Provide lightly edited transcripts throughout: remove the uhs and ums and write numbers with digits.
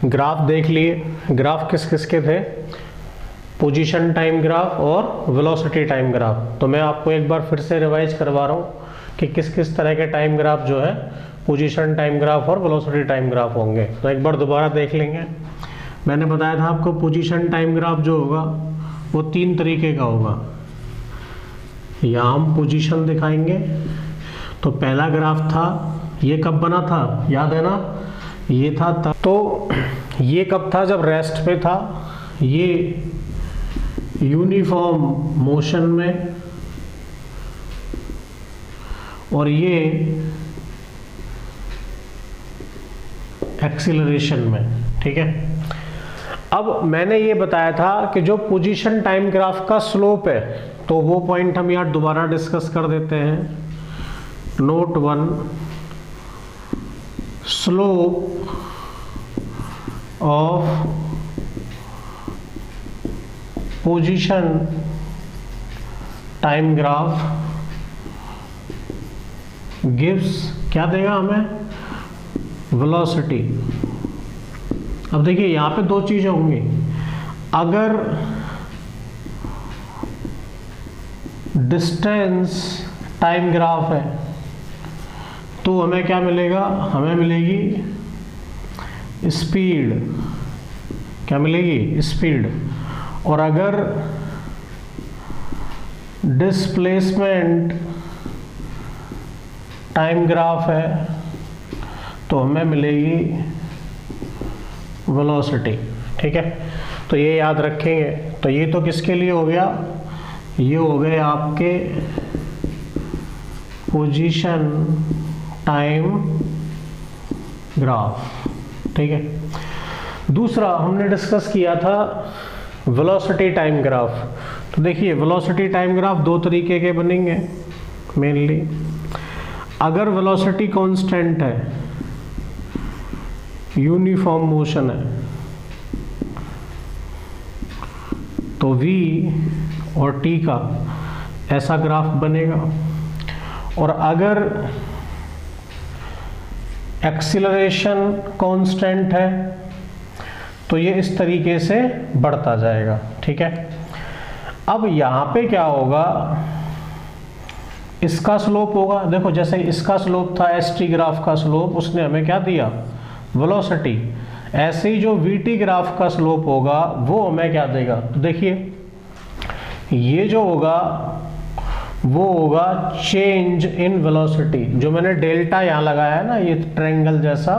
Graph देख लिए। Graph किस किस के थे? पोजीशन टाइम ग्राफ और वेलोसिटी टाइम ग्राफ। तो मैं आपको एक बार फिर से रिवाइज करवा रहा हूँ कि किस किस तरह के टाइम ग्राफ जो है पोजीशन टाइम ग्राफ और वेलोसिटी टाइम ग्राफ होंगे। तो एक बार दोबारा देख लेंगे। मैंने बताया था आपको पोजीशन टाइम ग्राफ जो होगा वो 3 तरीके का होगा। यहाँ हम पोजीशन दिखाएंगे। तो पहला ग्राफ था, ये कब बना था याद है ना? ये था तब। तो ये कब था? जब रेस्ट पे था। ये यूनिफॉर्म मोशन में और ये एक्सीलरेशन में। ठीक है। अब मैंने ये बताया था कि जो पोजीशन टाइम ग्राफ का स्लोप है, तो वो पॉइंट हम यहाँ दोबारा डिस्कस कर देते हैं। Note 1, slope of position time graph gives क्या देगा हमें? वेलोसिटी। अब देखिए यहाँ पे 2 चीजें होंगी। अगर डिस्टेंस टाइम ग्राफ है तो हमें क्या मिलेगा? हमें मिलेगी स्पीड। क्या मिलेगी? स्पीड। और अगर डिस्प्लेसमेंट टाइम ग्राफ है तो हमें मिलेगी वेलोसिटी। ठीक है। तो ये याद रखेंगे। तो ये तो किसके लिए हो गया? ये हो गए आपके पोजीशन टाइम ग्राफ। ठीक है। दूसरा हमने डिस्कस किया था वेलोसिटी टाइम ग्राफ। तो देखिए वेलोसिटी टाइम ग्राफ 2 तरीके के बनेंगे मेनली। अगर वेलोसिटी कांस्टेंट है, यूनिफॉर्म मोशन है, तो v और t का ऐसा ग्राफ बनेगा। और अगर एक्सीलरेशन कांस्टेंट है तो ये इस तरीके से बढ़ता जाएगा। ठीक है। अब यहाँ पे क्या होगा? इसका स्लोप होगा। देखो जैसे इसका स्लोप था st ग्राफ का स्लोप, उसने हमें क्या दिया? वेलोसिटी। ऐसे ही जो vt ग्राफ का स्लोप होगा वो हमें क्या देगा? तो देखिए ये जो होगा वो होगा चेंज इन वेलोसिटी। जो मैंने डेल्टा यहाँ लगाया है ना, ये ट्रायंगल जैसा,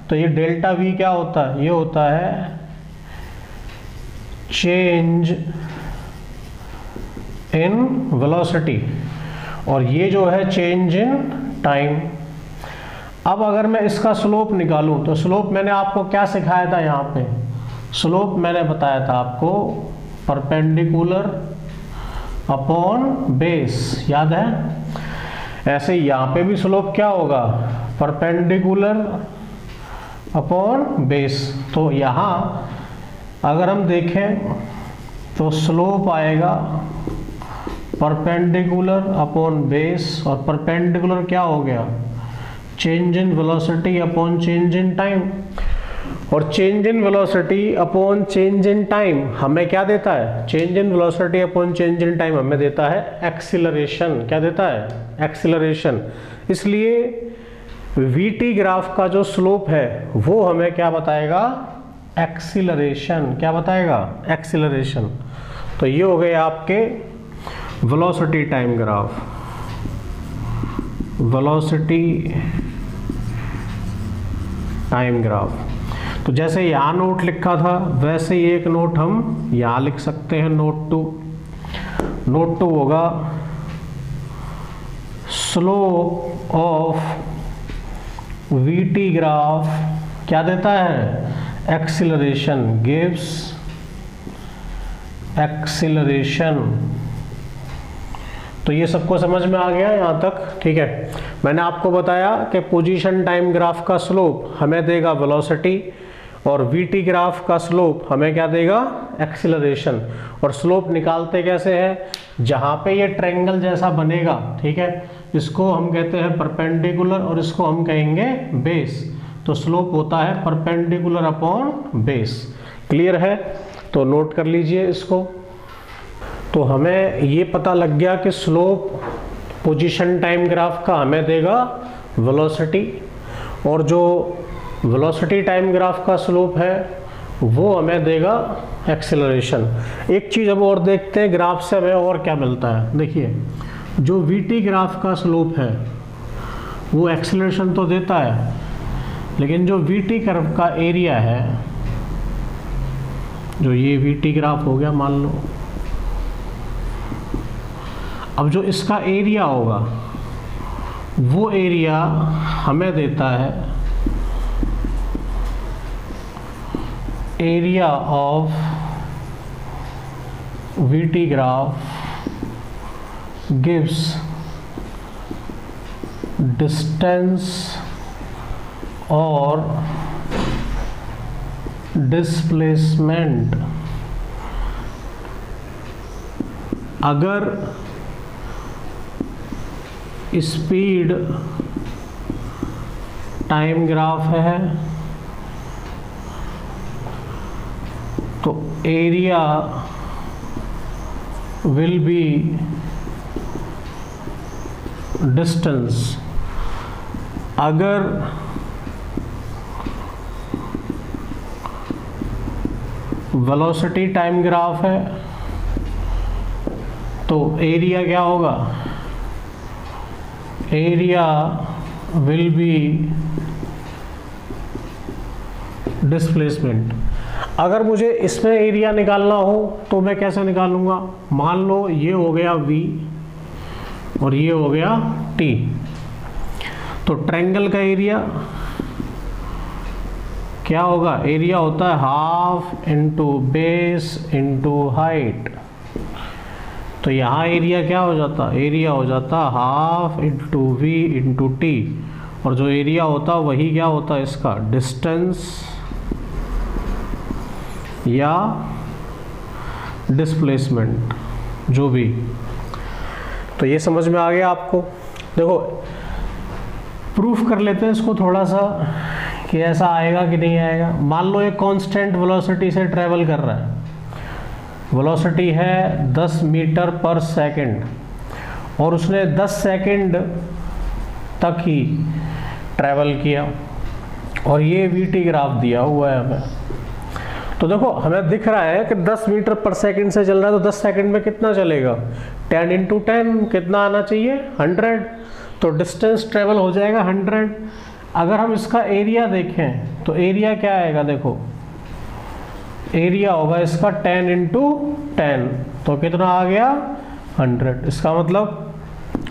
तो ये डेल्टा v क्या होता है? ये होता है चेंज इन वेलोसिटी। और ये जो है चेंज इन टाइम। अब अगर मैं इसका स्लोप निकालूं तो स्लोप मैंने आपको क्या सिखाया था? यहाँ पे स्लोप मैंने बताया था आपको परपेंडिकुलर अपॉन बेस, याद है? ऐसे यहाँ पे भी स्लोप क्या होगा? Perpendicular upon base. तो यहाँ अगर हम देखें तो स्लोप आएगा परपेंडिकुलर अपॉन बेस। और परपेंडिकुलर क्या हो गया? Change in velocity upon change in time. और change in velocity upon change in time हमें क्या देता है? Change in velocity upon change in time हमें देता है एक्सीलरेशन। क्या देता है? एक्सीलरेशन। इसलिए vt ग्राफ का जो स्लोप है वो हमें क्या बताएगा? एक्सीलरेशन। क्या बताएगा? एक्सीलरेशन। तो ये हो गए आपके velocity time graph. Velocity time graph. तो जैसे यहाँ नोट लिखा था वैसे ही एक नोट हम यहाँ लिख सकते हैं। नोट 2। नोट 2 होगा स्लोप ऑफ vt ग्राफ क्या देता है? एक्सीलरेशन। Gives acceleration. तो ये सबको समझ में आ गया यहाँ तक? ठीक है। मैंने आपको बताया कि पोजीशन टाइम ग्राफ का स्लोप हमें देगा वेलोसिटी और vt ग्राफ का स्लोप हमें क्या देगा? एक्सीलरेशन। और स्लोप निकालते कैसे हैं? जहाँ पे ये ट्रायंगल जैसा बनेगा, ठीक है, इसको हम कहते हैं परपेंडिकुलर और इसको हम कहेंगे बेस। तो स्लोप होता है परपेंडिकुलर अपॉन बेस। क्लियर है? तो नोट कर लीजिए इसको। तो हमें ये पता लग गया कि स्लोप पोजीशन टाइम ग्राफ का हमें देगा वेलोसिटी, और जो वेलोसिटी टाइम ग्राफ का स्लोप है वो हमें देगा एक्सेलरेशन। एक चीज़ अब और देखते हैं ग्राफ से हमें और क्या मिलता है। देखिए, जो वीटी ग्राफ का स्लोप है वो एक्सेलरेशन तो देता है, लेकिन जो वीटी कर्व का एरिया है, जो ये वीटी ग्राफ हो गया मान लो, अब जो इसका एरिया होगा वो एरिया हमें देता है area of VT graph gives distance और डिस्प्लेसमेंट। अगर स्पीड टाइम ग्राफ है तो एरिया विल बी डिस्टेंस। अगर वेलोसिटी टाइम ग्राफ है तो एरिया क्या होगा? Area will be displacement. अगर मुझे इसमें एरिया निकालना हो तो मैं कैसे निकालूंगा? मान लो ये हो गया V और ये हो गया T, तो ट्रायंगल का एरिया क्या होगा? एरिया होता है half into base into height. तो यहाँ एरिया क्या हो जाता? एरिया हो जाता half into V into T, और जो एरिया होता वही क्या होता है इसका? डिस्टेंस या डिस्प्लेसमेंट, जो भी। तो ये समझ में आ गया आपको? देखो, प्रूफ कर लेते हैं इसको थोड़ा सा कि ऐसा आएगा कि नहीं आएगा। मान लो एक कांस्टेंट वेलोसिटी से ट्रेवल कर रहा है, वेलोसिटी है 10 मीटर पर सेकंड, और उसने 10 सेकंड तक ही ट्रैवल किया, और ये वीटी ग्राफ दिया हुआ है हमें। तो देखो, हमें दिख रहा है कि 10 मीटर पर सेकंड से चल रहा है, तो 10 सेकंड में कितना चलेगा? 10 इंटू 10 कितना आना चाहिए? 100। तो डिस्टेंस ट्रेवल हो जाएगा 100। अगर हम इसका एरिया देखें तो एरिया क्या आएगा? देखो, एरिया होगा इसका 10 इंटू 10, तो कितना आ गया? 100। इसका मतलब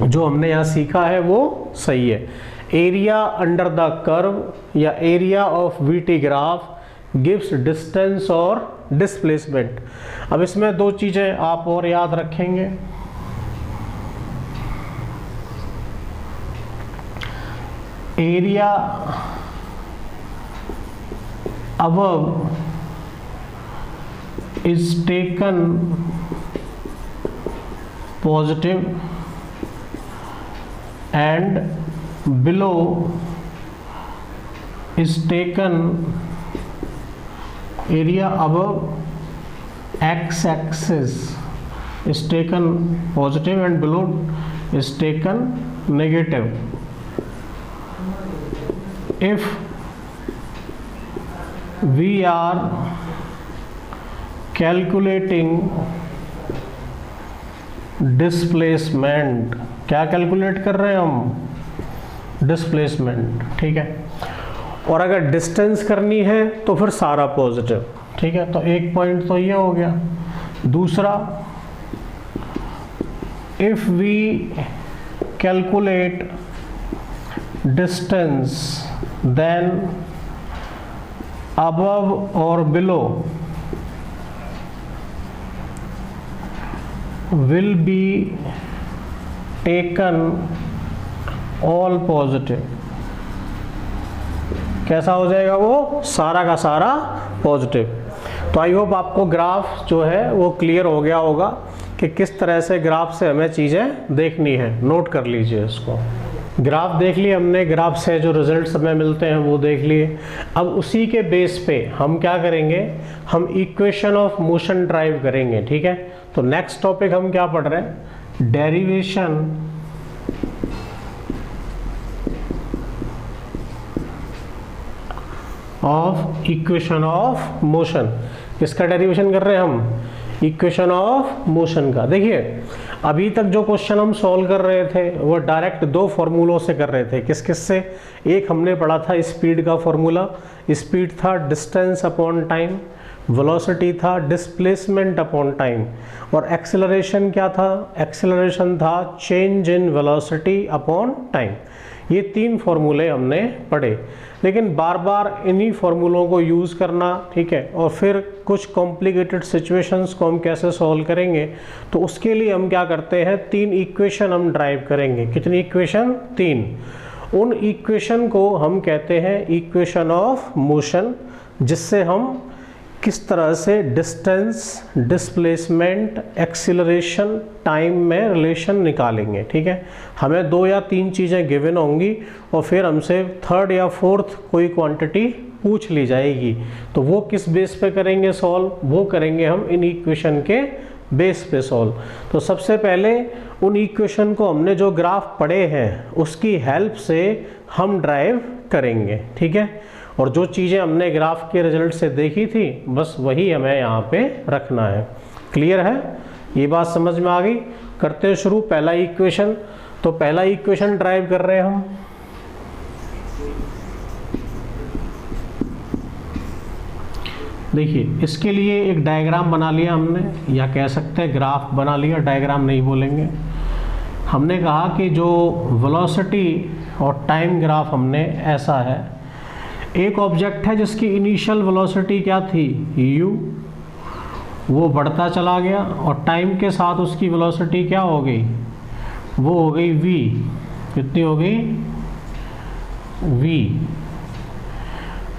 जो हमने यहाँ सीखा है वो सही है। एरिया अंडर द कर्व या area of VT graph gives distance और डिस्प्लेसमेंट। अब इसमें दो चीज़ें आप और याद रखेंगे। Area above is taken positive and below is taken, area above x axis is taken positive and below is taken negative. If we are calculating displacement, क्या कैलकुलेट कर रहे हैं हम? डिस्प्लेसमेंट, ठीक है। और अगर डिस्टेंस करनी है तो फिर सारा पॉजिटिव, ठीक है। तो एक पॉइंट तो ये हो गया। दूसरा, if we calculate distance then above और below will be taken all positive। कैसा हो जाएगा वो? सारा का सारा पॉजिटिव। तो आई होप आपको ग्राफ जो है वो क्लियर हो गया होगा कि किस तरह से ग्राफ से हमें चीज़ें देखनी है। नोट कर लीजिए इसको। ग्राफ देख लिए हमने, ग्राफ से जो रिजल्ट्स हमें मिलते हैं वो देख लिए। अब उसी के बेस पे हम क्या करेंगे, हम इक्वेशन ऑफ मोशन ड्राइव करेंगे। ठीक है, तो नेक्स्ट टॉपिक हम क्या पढ़ रहे हैं, derivation of equation of motion. किसका डेरिवेशन कर रहे हैं हम, इक्वेशन ऑफ मोशन का। देखिए अभी तक जो क्वेश्चन हम सॉल्व कर रहे थे वो डायरेक्ट दो फॉर्मूलों से कर रहे थे। किस किस से, एक हमने पढ़ा था स्पीड का फॉर्मूला, स्पीड था डिस्टेंस अपॉन टाइम, वेलोसिटी था डिस्प्लेसमेंट अपॉन टाइम, और एक्सेलरेशन क्या था, एक्सेलरेशन था change in velocity upon time. ये तीन फॉर्मूले हमने पढ़े, लेकिन बार बार इन्हीं फॉर्मूलों को यूज़ करना, ठीक है, और फिर कुछ कॉम्प्लिकेटेड सिचुएशंस को हम कैसे सॉल्व करेंगे, तो उसके लिए हम क्या करते हैं, तीन इक्वेशन हम ड्राइव करेंगे। कितनी इक्वेशन, तीन। उन इक्वेशन को हम कहते हैं इक्वेशन ऑफ मोशन, जिससे हम किस तरह से डिस्टेंस, डिस्प्लेसमेंट, एक्सीलरेशन, टाइम में रिलेशन निकालेंगे। ठीक है, हमें दो या तीन चीज़ें गिवन होंगी और फिर हमसे थर्ड या फोर्थ कोई क्वांटिटी पूछ ली जाएगी, तो वो किस बेस पे करेंगे सॉल्व, वो करेंगे हम इन इक्वेशन के बेस पे सॉल्व। तो सबसे पहले उन इक्वेशन को हमने जो ग्राफ पढ़े हैं उसकी हेल्प से हम ड्राइव करेंगे। ठीक है, और जो चीज़ें हमने ग्राफ के रिजल्ट से देखी थी बस वही हमें यहाँ पे रखना है। क्लियर है, ये बात समझ में आ गई। करते हैं शुरू। पहला इक्वेशन, तो पहला इक्वेशन ड्राइव कर रहे हैं हम। देखिए इसके लिए एक डायग्राम बना लिया हमने, या कह सकते हैं ग्राफ बना लिया, डायग्राम नहीं बोलेंगे। हमने कहा कि जो वेलोसिटी और टाइम ग्राफ हमने ऐसा है, एक ऑब्जेक्ट है जिसकी इनिशियल वेलोसिटी क्या थी, u, वो बढ़ता चला गया और टाइम के साथ उसकी वेलोसिटी क्या हो गई, वो हो गई v। कितनी हो गई, v।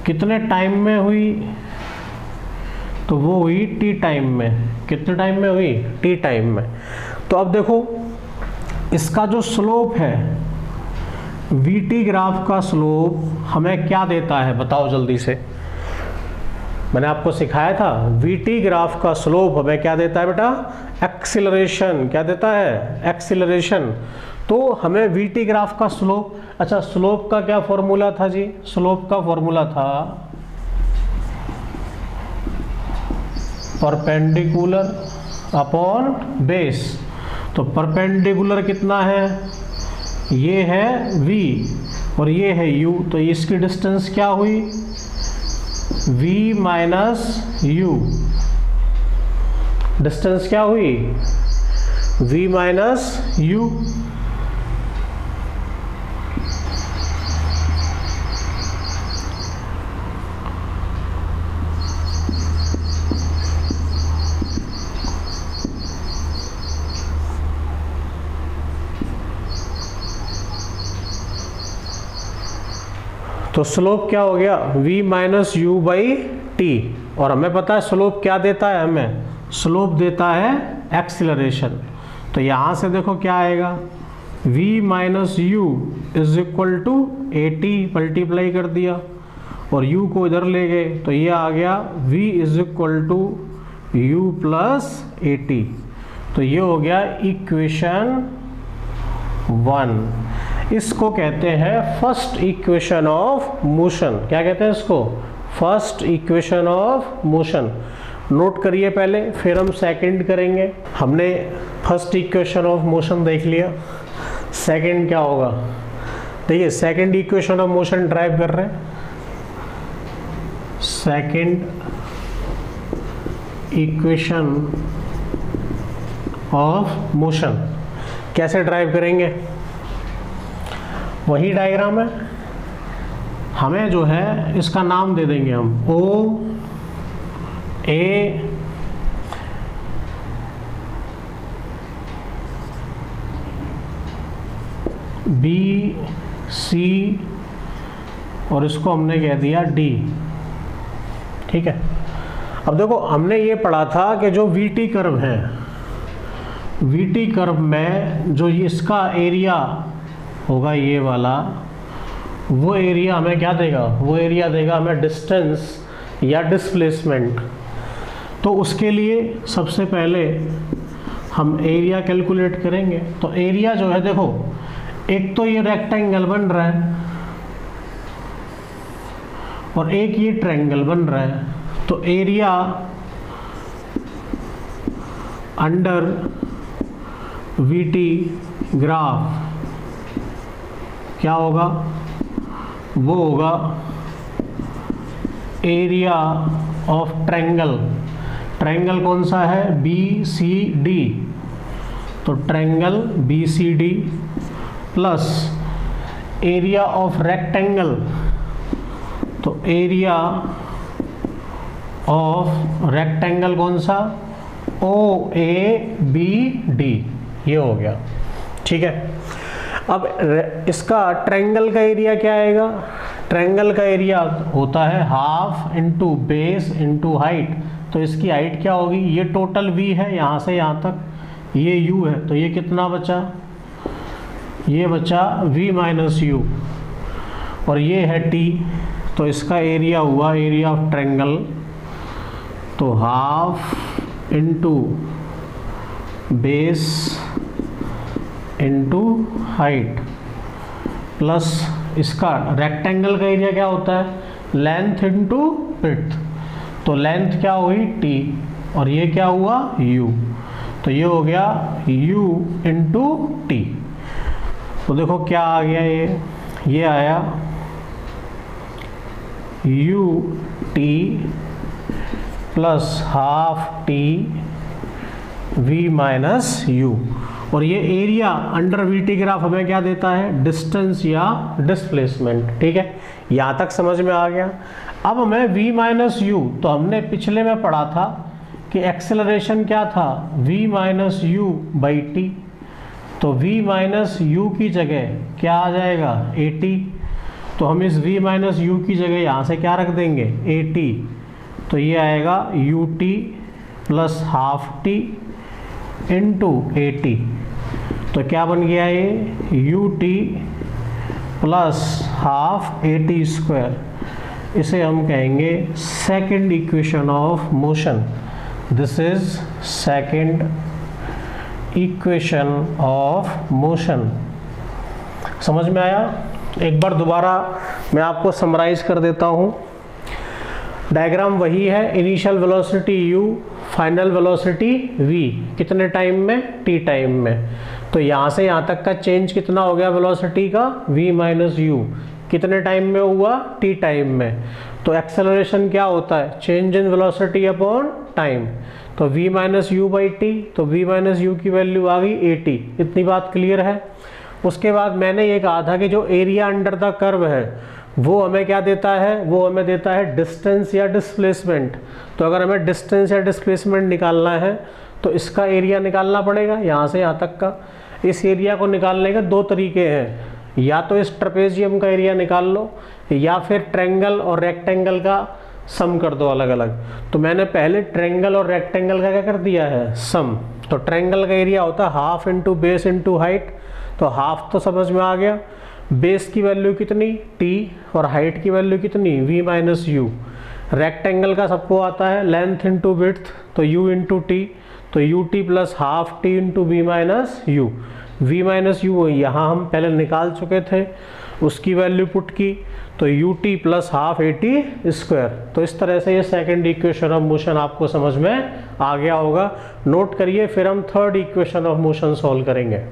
कितने टाइम में हुई, तो वो हुई t टाइम में। कितने टाइम में हुई, t टाइम में। तो अब देखो इसका जो स्लोप है, vt ग्राफ का स्लोप हमें क्या देता है, बताओ जल्दी से। मैंने आपको सिखाया था vt ग्राफ का स्लोप हमें क्या देता है बेटा, एक्सीलरेशन। क्या देता है, एक्सीलरेशन। तो हमें vt ग्राफ का स्लोप, अच्छा स्लोप का क्या फॉर्मूला था जी, स्लोप का फॉर्मूला था परपेंडिकुलर अपॉन बेस। तो परपेंडिकुलर कितना है, ये है v और ये है u, तो इसकी डिस्टेंस क्या हुई, v माइनस u। डिस्टेंस क्या हुई, v माइनस u। तो स्लोप क्या हो गया, v minus you by T. और हमें पता है स्लोप क्या देता है, हमें स्लोप देता है एक्सीलरेशन। तो यहाँ से देखो क्या आएगा, v minus U is equal to A T, multiply कर दिया और u को इधर ले गए, तो ये आ गया v is equal to U plus A T. तो ये हो गया इक्वेशन 1। इसको कहते हैं फर्स्ट इक्वेशन ऑफ मोशन। क्या कहते हैं इसको, first equation of motion. Note करिए पहले, फिर हम सेकंड करेंगे। हमने फर्स्ट इक्वेशन ऑफ मोशन देख लिया, सेकंड क्या होगा, देखिए second equation of motion drive कर रहे हैं। सेकंड इक्वेशन ऑफ मोशन कैसे ड्राइव करेंगे, वही डायग्राम है। हमें जो है इसका नाम दे देंगे हम ओ ए बी सी और इसको हमने कह दिया डी। ठीक है, अब देखो हमने ये पढ़ा था कि जो वीटी कर्व है, वीटी कर्व में जो इसका एरिया होगा ये वाला, वो एरिया हमें क्या देगा, वो एरिया देगा हमें डिस्टेंस या डिस्प्लेसमेंट। तो उसके लिए सबसे पहले हम एरिया कैलकुलेट करेंगे। तो एरिया जो है देखो, एक तो ये रेक्टेंगल बन रहा है और एक ये ट्रायंगल बन रहा है, तो एरिया अंडर वीटी ग्राफ क्या होगा, वो होगा एरिया ऑफ ट्रायंगल। ट्रायंगल कौन सा है, बी सी डी, तो triangle B C D plus area of rectangle, तो एरिया ऑफ रेक्टेंगल कौन सा, ओ ए बी डी, ये हो गया। ठीक है, अब इसका ट्रायंगल का एरिया क्या आएगा, ट्रायंगल का एरिया होता है half into base into height. तो इसकी हाइट क्या होगी, ये टोटल v है यहाँ से यहाँ तक, ये u है, तो ये कितना बचा, ये बचा v माइनस u, और ये है t, तो इसका एरिया हुआ एरिया ऑफ ट्रायंगल, तो half into base into height plus इसका रेक्टेंगल का एरिया क्या होता है, लेंथ इंटू विड्थ, तो लेंथ क्या हुई t और ये क्या हुआ u, तो ये हो गया u इंटू टी। तो देखो क्या आ गया, ये आया u t plus half T v minus u, और ये area under we T graph हमें क्या देता है, डिस्टेंस या डिस्प्लेसमेंट। ठीक है, यहाँ तक समझ में आ गया। अब हमें v माइनस यू, तो हमने पिछले में पढ़ा था कि एक्सेलरेशन क्या था, v minus you by T, तो v माइनस यू की जगह क्या आ जाएगा, ए टी, तो हम इस v माइनस यू की जगह यहाँ से क्या रख देंगे, ए टी, तो ये आएगा you T plus half T into A T, तो क्या बन गया ये you T plus half A T square, इसे हम कहेंगे second equation of motion. This is second equation of motion. समझ में आया? एक बार दोबारा मैं आपको समराइज कर देता हूँ। डायग्राम वही है, initial velocity u, final velocity v, कितने टाइम में, t टाइम में। तो यहाँ से यहाँ तक का चेंज कितना हो गया वेलोसिटी का, v माइनस यू, कितने टाइम में हुआ, t टाइम में। तो एक्सेलरेशन क्या होता है, change in velocity upon time, तो v minus you by T, तो v माइनस यू की वैल्यू आ गई ए टी। इतनी बात क्लियर है? उसके बाद मैंने ये कहा था कि जो एरिया अंडर द कर्व है वो हमें क्या देता है, वो हमें देता है डिस्टेंस या डिस्प्लेसमेंट। तो अगर हमें डिस्टेंस या डिस्प्लेसमेंट निकालना है तो इसका एरिया निकालना पड़ेगा यहाँ से यहाँ तक का। इस एरिया को निकालने के दो तरीके हैं, या तो इस ट्रेपेजियम का एरिया निकाल लो या फिर ट्रायंगल और रेक्टेंगल का सम कर दो अलग अलग। तो मैंने पहले ट्रायंगल और रेक्टेंगल का क्या कर दिया है, सम। तो ट्रायंगल का एरिया होता है half into base into height, तो हाफ तो समझ में आ गया, बेस की वैल्यू कितनी t और हाइट की वैल्यू कितनी v माइनस यू। रेक्टेंगल का सबको आता है लेंथ इंटू विड्थ, तो u इंटू टी, तो U T plus half T into V minus U. V minus U यहाँ हम पहले निकाल चुके थे, उसकी वैल्यू पुट की, तो U T plus half A T square. तो इस तरह से ये सेकंड इक्वेशन ऑफ मोशन आपको समझ में आ गया होगा। नोट करिए, फिर हम third equation of motion solve करेंगे।